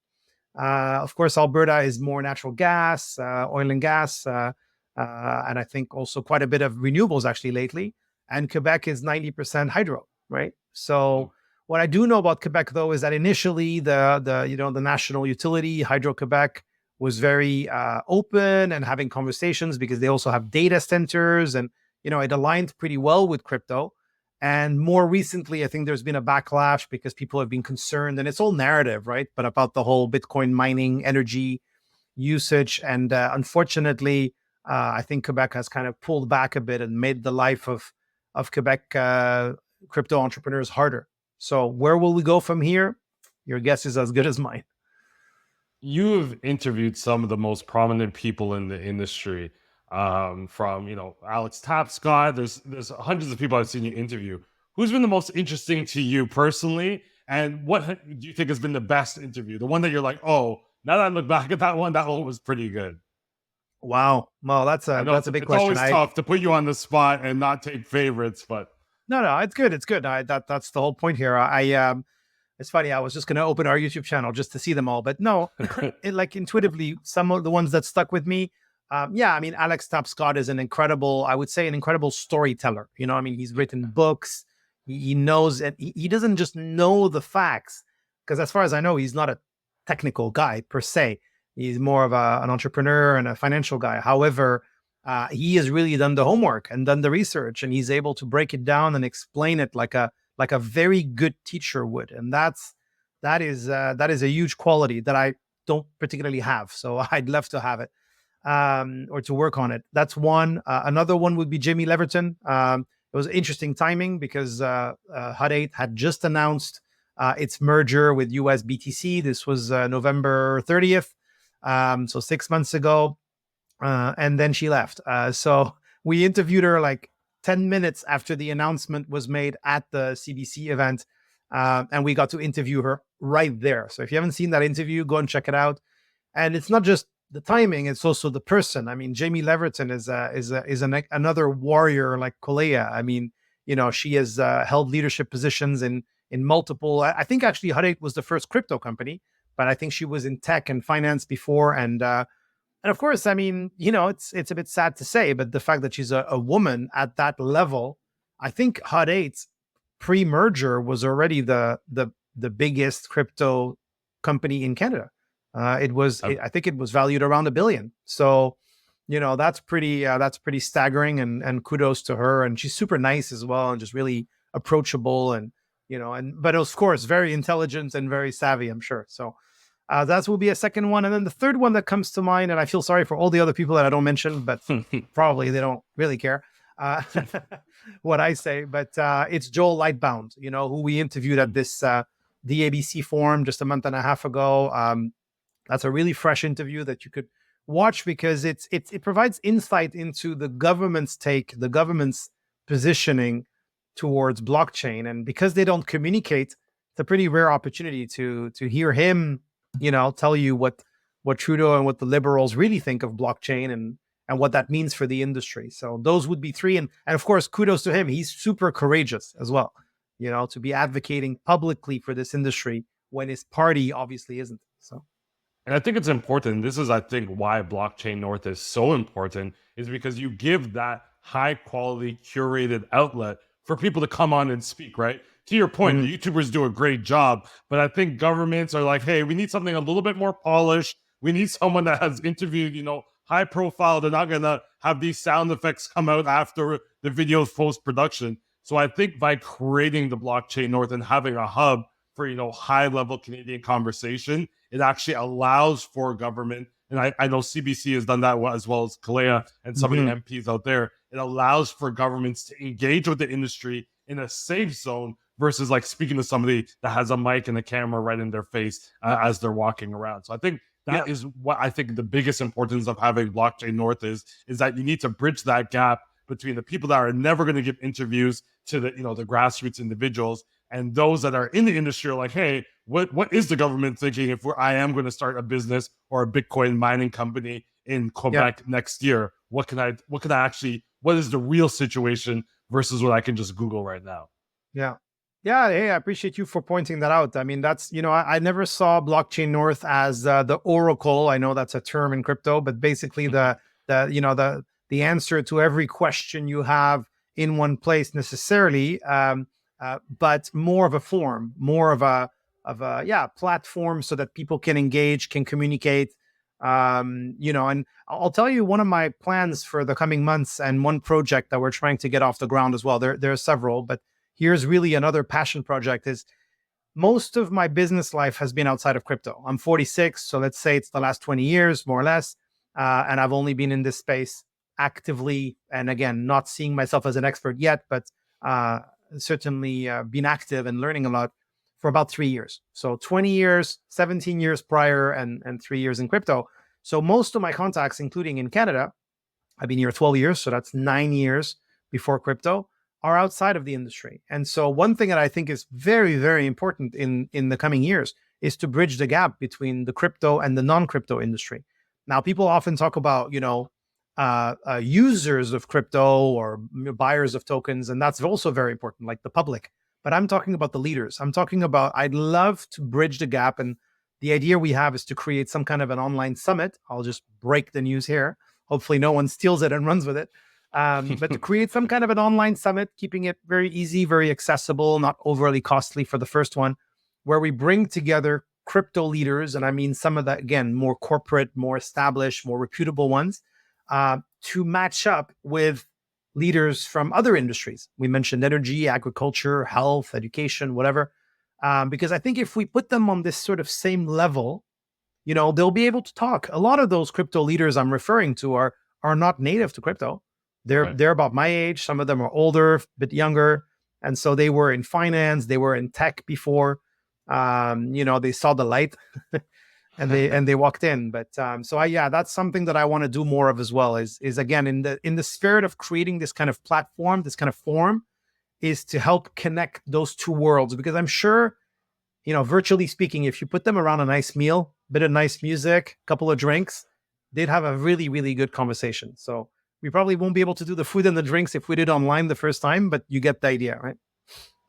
Of course, Alberta is more natural gas, oil and gas, and I think also quite a bit of renewables actually lately. And Quebec is 90% hydro, right? So what I do know about Quebec though is that initially the national utility Hydro Quebec was very open and having conversations because they also have data centers, and it aligned pretty well with crypto. And more recently, I think there's been a backlash because people have been concerned, and it's all narrative, right? But about the whole Bitcoin mining energy usage. And unfortunately, I think Quebec has kind of pulled back a bit and made the life of Quebec crypto entrepreneurs harder. So where will we go from here? Your guess is as good as mine. You've interviewed some of the most prominent people in the industry, from Alex Tapscott. There's hundreds of people I've seen you interview. Who's been the most interesting to you personally, and what do you think has been the best interview? The one that you're like, oh, now that I look back at that one was pretty good. Wow. Well, that's I a know that's a big it's question. always tough to put you on the spot and not take favorites, but No, it's good. It's good. That's the whole point here. It's funny. I was just going to open our YouTube channel just to see them all, but no, like intuitively, some of the ones that stuck with me. Yeah, I mean, Alex Tapscott is I would say, an incredible storyteller. I mean, he's written books. He knows, and he doesn't just know the facts, because as far as I know, he's not a technical guy per se. He's more of an entrepreneur and a financial guy. However, he has really done the homework and done the research, and he's able to break it down and explain it like a very good teacher would. And that is a huge quality that I don't particularly have. So I'd love to have it, or to work on it. That's one. Another one would be Jimmy Leverton. It was interesting timing because Hut 8 had just announced its merger with US BTC. This was November 30th. So 6 months ago. And then she left. So we interviewed her like 10 minutes after the announcement was made at the CBC event. And we got to interview her right there. So if you haven't seen that interview, go and check it out. And it's not just the timing, it's also the person. I mean, Jamie Leverton is another warrior like Kolea. I mean, she has held leadership positions in multiple. I think actually Hut 8 was the first crypto company, but I think she was in tech and finance before. And of course, I mean, it's a bit sad to say, but the fact that she's a woman at that level, I think Hut 8 pre-merger was already the biggest crypto company in Canada. I think it was valued around $1 billion. So, that's pretty staggering, and kudos to her. And she's super nice as well, and just really approachable, and but of course very intelligent and very savvy, I'm sure. So that will be a second one. And then the third one that comes to mind, and I feel sorry for all the other people that I don't mention, but probably they don't really care what I say. But it's Joel Lightbound, who we interviewed at this the ABC Forum just a month and a half ago. That's a really fresh interview that you could watch, because it provides insight into the government's positioning towards blockchain. And because they don't communicate, it's a pretty rare opportunity to hear him tell you what Trudeau and what the Liberals really think of blockchain, and what that means for the industry. So those would be three. And of course, kudos to him. He's super courageous as well, to be advocating publicly for this industry when his party obviously isn't. So. And I think it's important. This is, I think, why Blockchain North is so important, is because you give that high quality curated outlet for people to come on and speak, right? To your point, the YouTubers do a great job, but I think governments are like, hey, we need something a little bit more polished. We need someone that has interviewed, high profile. They're not going to have these sound effects come out after the video's post-production. So I think by creating the Blockchain North and having a hub for, high level Canadian conversation, it actually allows for government. And I know CBC has done that as well as Kalea and some of the MPs out there. It allows for governments to engage with the industry in a safe zone versus like speaking to somebody that has a mic and a camera right in their face as they're walking around. So I think that is what I think the biggest importance of having Blockchain North is that you need to bridge that gap between the people that are never going to give interviews to the, the grassroots individuals, and those that are in the industry are like, hey, what is the government thinking if I am going to start a business or a Bitcoin mining company in Quebec next year? What is the real situation versus what I can just Google right now? Yeah. Yeah, hey, I appreciate you for pointing that out. I mean, that's, I never saw Blockchain North as the oracle. I know that's a term in crypto, but basically the answer to every question you have in one place necessarily, but more of a form, more of a platform so that people can engage, can communicate. And I'll tell you one of my plans for the coming months and one project that we're trying to get off the ground as well. There are several, but here's really another passion project is most of my business life has been outside of crypto. I'm 46, so let's say it's the last 20 years, more or less. And I've only been in this space actively, and again, not seeing myself as an expert yet, but uh, certainly been active and learning a lot for about 3 years. So 20 years, 17 years prior, and 3 years in crypto. So most of my contacts, including in Canada, I've been here 12 years, so that's 9 years before crypto, are outside of the industry. And so one thing that I think is very, very important in the coming years is to bridge the gap between the crypto and the non-crypto industry. Now, people often talk about, users of crypto or buyers of tokens, and that's also very important, like the public. But I'm talking about the leaders. I'm talking about, I'd love to bridge the gap. And the idea we have is to create some kind of an online summit. I'll just break the news here. Hopefully no one steals it and runs with it. But to create some kind of an online summit, keeping it very easy, very accessible, not overly costly for the first one, where we bring together crypto leaders, and I mean some of the, again, more corporate, more established, more reputable ones, to match up with leaders from other industries. We mentioned energy, agriculture, health, education, whatever. Because I think if we put them on this sort of same level, they'll be able to talk. A lot of those crypto leaders I'm referring to are not native to crypto. They're about my age. Some of them are older, a bit younger, and so they were in finance, they were in tech before. They saw the light, and they walked in. But that's something that I want to do more of as well. Is again in the spirit of creating this kind of platform, this kind of forum, is to help connect those two worlds. Because I'm sure, virtually speaking, if you put them around a nice meal, bit of nice music, couple of drinks, they'd have a really, really good conversation. So we probably won't be able to do the food and the drinks if we did online the first time, but you get the idea, right?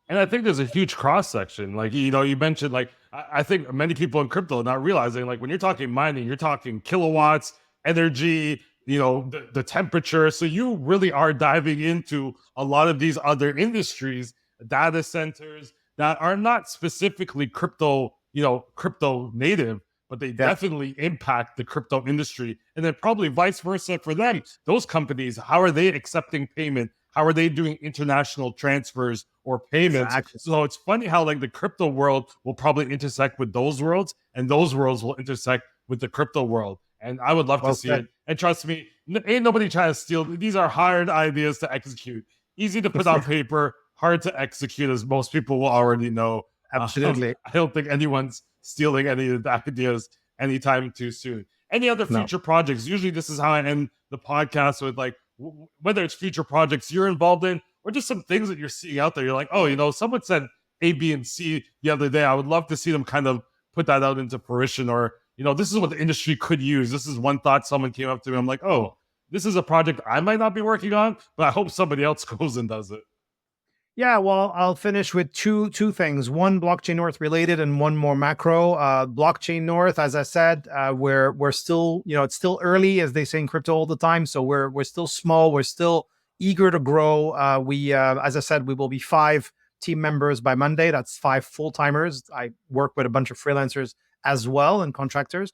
And I think there's a huge cross section. Like, you mentioned, like, I think many people in crypto are not realizing, like, when you're talking mining, you're talking kilowatts, energy, the temperature. So you really are diving into a lot of these other industries, data centers that are not specifically crypto native, but they definitely impact the crypto industry. And then probably vice versa for them. Those companies, how are they accepting payment? How are they doing international transfers or payments? Exactly. So it's funny how like the crypto world will probably intersect with those worlds, and those worlds will intersect with the crypto world. And I would love to see it. And trust me, ain't nobody trying to steal. These are hard ideas to execute. Easy to put on paper, hard to execute, as most people will already know. Absolutely. I don't think anyone's stealing any of the ideas anytime too soon. Any other future projects? Usually this is how I end the podcast with, like, whether it's future projects you're involved in or just some things that you're seeing out there. You're like, oh, someone said A, B, and C the other day. I would love to see them kind of put that out into fruition, or, this is what the industry could use. This is one thought someone came up to me. I'm like, oh, this is a project I might not be working on, but I hope somebody else goes and does it. Yeah, well, I'll finish with two things. One Blockchain North related, and one more macro. Blockchain North, as I said, we're still, it's still early, as they say in crypto all the time. So we're still small. We're still eager to grow. As I said, we will be 5 team members by Monday. That's 5 full timers. I work with a bunch of freelancers as well and contractors.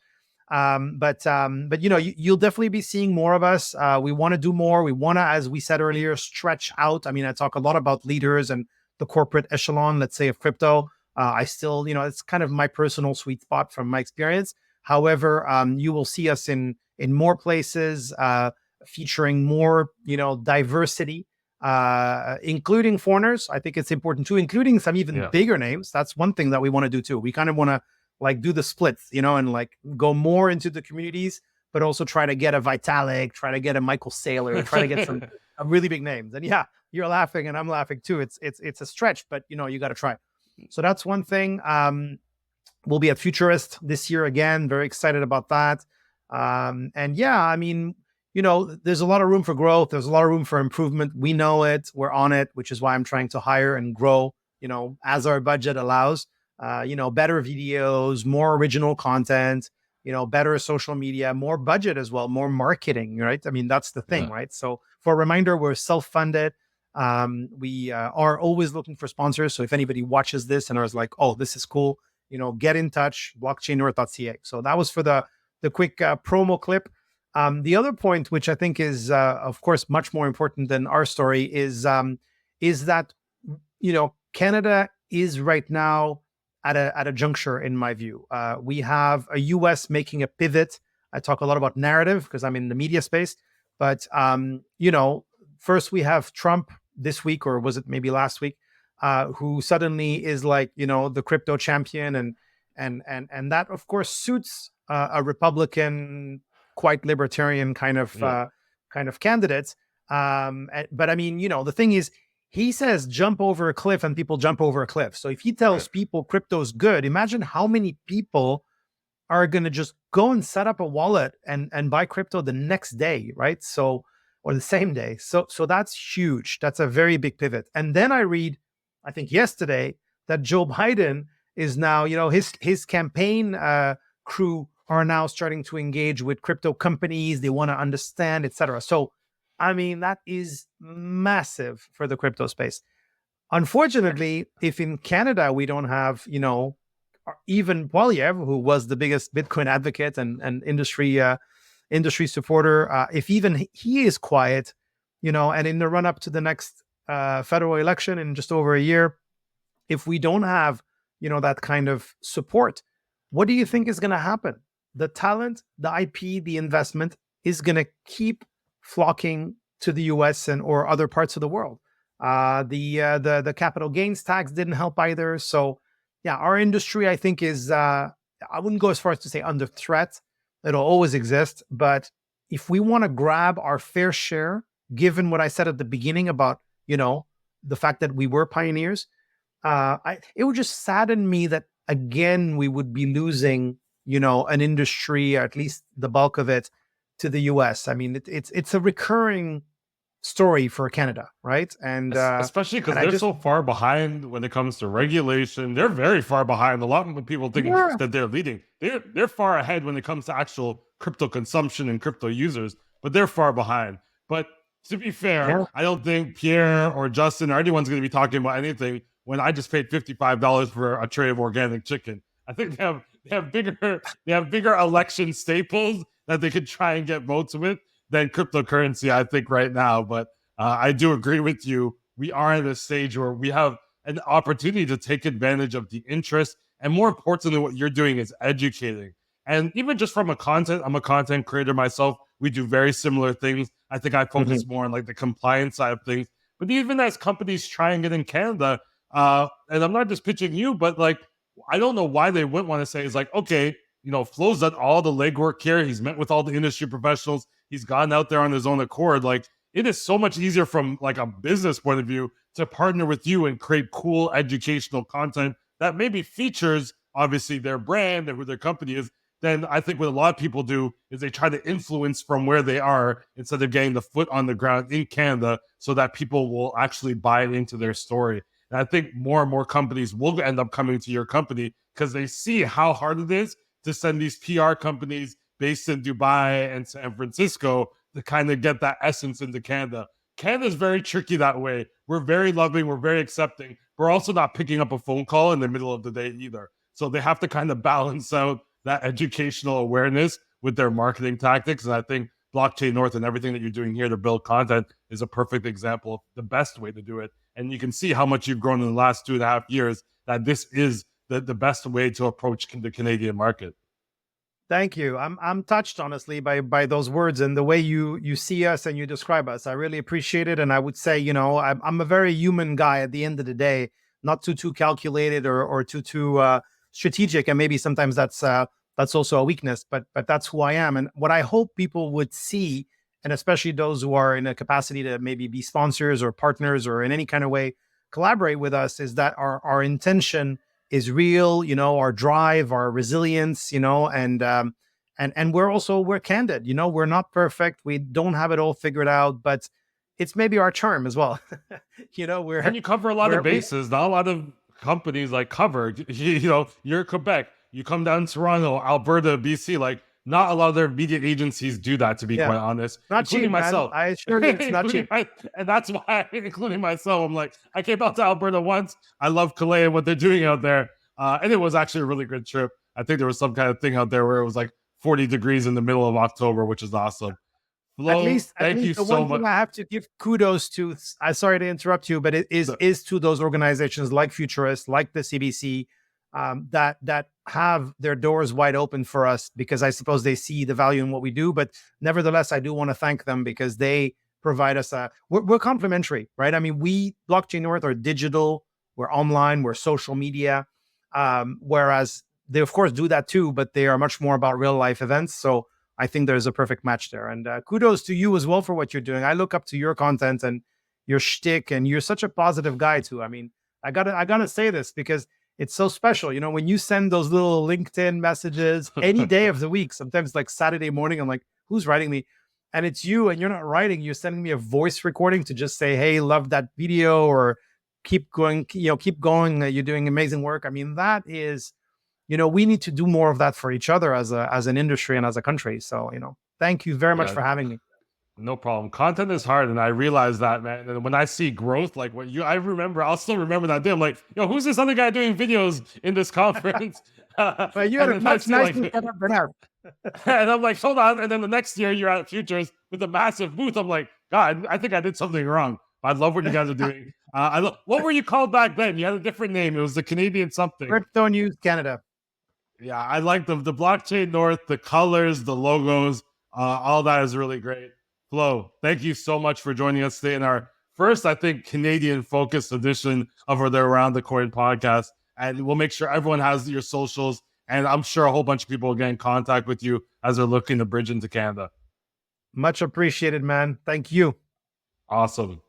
But you'll definitely be seeing more of us. We want to do more. We want to, as we said earlier, stretch out. I mean, I talk a lot about leaders and the corporate echelon, let's say, of crypto. I still, it's kind of my personal sweet spot from my experience. However, you will see us in more places, featuring more, diversity, including foreigners. I think it's important too, including some even bigger names. That's one thing that we want to do too. We kind of want to like do the splits, and like go more into the communities, but also try to get a Vitalik, try to get a Michael Saylor, try to get some really big names. And yeah, you're laughing and I'm laughing too. It's a stretch, but you got to try. So that's one thing. We'll be at Futurist this year again. Very excited about that. And yeah, I mean, there's a lot of room for growth. There's a lot of room for improvement. We know it. We're on it, which is why I'm trying to hire and grow, as our budget allows, better videos, more original content, better social media, more budget as well, more marketing, right? I mean, that's the thing, Yeah. right? So for a reminder, we're self-funded. We are always looking for sponsors. So if anybody watches this and is like, oh, this is cool, get in touch, blockchainnorth.ca. So that was for the quick promo clip. The other point, which I think is, of course, much more important than our story, is that Canada is right now at a juncture, in my view. We have a US making a pivot. I talk a lot about narrative because I'm in the media space, but first we have Trump this week, or was it maybe last week, who suddenly is like the crypto champion, and that of course suits a Republican, quite libertarian kind of candidate. But I mean, the thing is, he says jump over a cliff and people jump over a cliff. So if he tells people crypto's good, imagine how many people are going to just go and set up a wallet and buy crypto the next day, right? So, or the same day. So that's huge. That's a very big pivot. And then I read, I think yesterday, that Joe Biden is now, his campaign crew are now starting to engage with crypto companies. They want to understand, etc. So, I mean, that is massive for the crypto space. Unfortunately, if in Canada we don't have, even Poilievre, who was the biggest Bitcoin advocate and industry supporter, if even he is quiet, and in the run up to the next federal election in just over a year, if we don't have, that kind of support, what do you think is going to happen? The talent, the IP, the investment is going to keep flocking to the US or other parts of the world. The capital gains tax didn't help either. So yeah, our industry, I think, is I wouldn't go as far as to say under threat. It'll always exist. But if we want to grab our fair share, given what I said at the beginning about, the fact that we were pioneers, it would just sadden me that again we would be losing, an industry, or at least the bulk of it, to the US. I mean, it's a recurring story for Canada, right? And especially because they're so far behind when it comes to regulation. They're very far behind. A lot of people think that they're leading. They're far ahead when it comes to actual crypto consumption and crypto users, but they're far behind. But to be fair, I don't think Pierre or Justin or anyone's going to be talking about anything when I just paid $55 for a tray of organic chicken. I think they have bigger election staples that they could try and get votes with than cryptocurrency, I think, right now. But I do agree with you. We are at a stage where we have an opportunity to take advantage of the interest. And more importantly, what you're doing is educating. And even just from I'm a content creator myself. We do very similar things. I think I focus more on like the compliance side of things. But even as companies try and get in Canada, and I'm not just pitching you, but like, I don't know why they wouldn't want to say, is like, okay, Flo's done all the legwork here. He's met with all the industry professionals. He's gone out there on his own accord. Like, it is so much easier from like a business point of view to partner with you and create cool educational content that maybe features obviously their brand and who their company is. Then I think what a lot of people do is they try to influence from where they are instead of getting the foot on the ground in Canada so that people will actually buy into their story. And I think more and more companies will end up coming to your company because they see how hard it is to send these PR companies based in Dubai and San Francisco to kind of get that essence into Canada. Canada's very tricky that way. We're very loving. We're very accepting. We're also not picking up a phone call in the middle of the day either. So they have to kind of balance out that educational awareness with their marketing tactics. And I think Blockchain North and everything that you're doing here to build content is a perfect example of the best way to do it. And you can see how much you've grown in the last 2.5 years, that this is the best way to approach the Canadian market. Thank you. I'm touched, honestly, by those words and the way you see us and you describe us. I really appreciate it. And I would say, I'm a very human guy at the end of the day, not too calculated or too strategic. And maybe sometimes that's also a weakness, but that's who I am. And what I hope people would see, and especially those who are in a capacity to maybe be sponsors or partners or in any kind of way collaborate with us, is that our intention is real, our drive, our resilience, and we're candid. We're not perfect. We don't have it all figured out, but it's maybe our charm as well. And you cover a lot of bases. Not a lot of companies like cover. You're in Quebec. You come down to Toronto, Alberta, BC. Like, not a lot of their media agencies do that, to be quite honest, not including cheap, myself. Man. I assure you, it's not cheap. And that's why, including myself, I'm like, I came out to Alberta once. I love Calais and what they're doing out there. And it was actually a really good trip. I think there was some kind of thing out there where it was like 40 degrees in the middle of October, which is awesome. Flo, thank you so much. I have to give kudos to, I'm sorry to interrupt you, but it is to those organizations like Futurist, like the CBC, that have their doors wide open for us, because I suppose they see the value in what we do. But nevertheless, I do want to thank them because they provide us we're complementary, right? I mean, we, Blockchain North, are digital, we're online, we're social media, whereas they of course do that too, but they are much more about real life events. So I think there's a perfect match there. And kudos to you as well for what you're doing. I look up to your content and your shtick, and you're such a positive guy too. I mean, I gotta say this because it's so special. When you send those little LinkedIn messages any day of the week, sometimes like Saturday morning, I'm like, who's writing me? And it's you, and you're not writing, you're sending me a voice recording to just say, hey, love that video, or keep going, keep going. You're doing amazing work. I mean, that is, we need to do more of that for each other as an industry and as a country. So, thank you very much for having me. No problem. Content is hard, and I realize that, man. And when I see growth, like I'll still remember that day. I'm like, who's this other guy doing videos in this conference? But you had a much nicer setup than ours. And I'm like, hold on. And then the next year you're at Futures with a massive booth. I'm like, God, I think I did something wrong. I love what you guys are doing. What were you called back then? You had a different name. It was the Canadian something. Crypto News Canada. Yeah, I like the Blockchain North, the colors, the logos, all that is really great. Flo, thank you so much for joining us today in our first, I think, Canadian-focused edition of the Around the Coin podcast. And we'll make sure everyone has your socials, and I'm sure a whole bunch of people will get in contact with you as they're looking to bridge into Canada. Much appreciated, man. Thank you. Awesome.